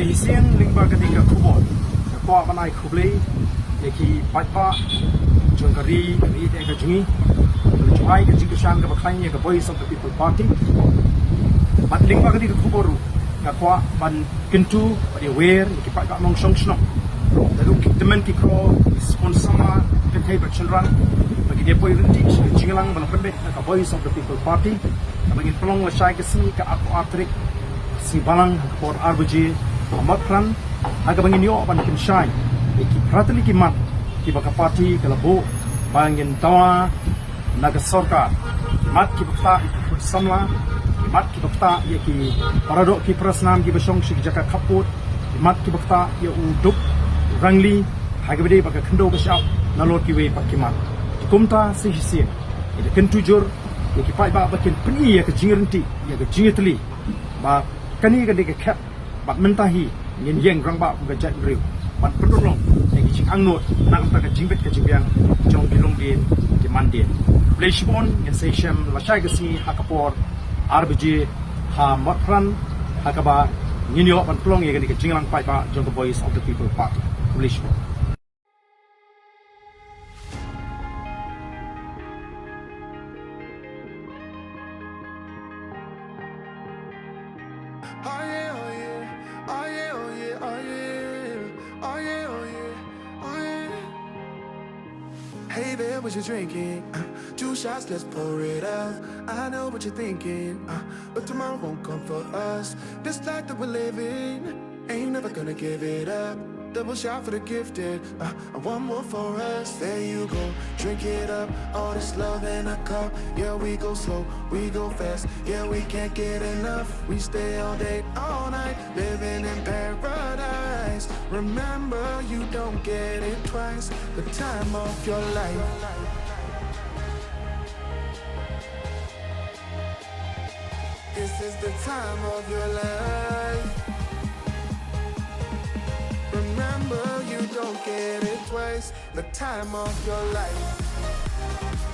Sehisian lingba ketika kubur kuat panai kublai yaki paipa jungkari kari deka jungi juai ke jingkusan ke bakainya ke Voice of the People Party bat lingba ketika kubur kuat ban kentu pada aware yaki paika nong song snong lalu teman kikro sponsor sama kentai bercendran bagi dia poi renti jingelang ban pendek ke Voice of the People Party bagi pelong lesai ke sini ke aku atrik si balang por RBG Ahmad Khan aga bangin yo ban kin shai ki pratali ki mat ki baka party kalabo bangin tawa naga sarkar mat ki bakta ikut samla mat ki bakta ye ki paradok ki prasnam ki besong shi jaka kaput mat ki bakta ye uduk rangli haga bede baka khendo besap nalor ki we pak ki mat kumta si hisi ida ken tujur ye ki pai ba bakin peni ye ke jingirenti ye ke jingitli ba kani ke de kap bat mentahi yin yang rang ba ga jat riu bat perlong yang cing angnot nang ta ga jingbet ka jingbiang jong bilong din di mandin fleshbon yang session la shai gasi hakapor RBG ha matran hakaba nyinyo ban plong ye ga de jinglang pai ba jong the Voice of the People Party fleshbon Hey there, what you drinking? 2 shots, let's pour it out. I know what you're thinking, but tomorrow won't come for us. This life that we're living, ain't never gonna give it up. Double shot for the gifted, and one more for us. There you go, drink it up. All this love in a cup. Yeah, we go slow, we go fast. Yeah, we can't get enough. We stay all day, all night, living in paradise. Remember, you don't get it twice. The time of your life. This is the time of your life. Remember, you don't get it twice. The time of your life.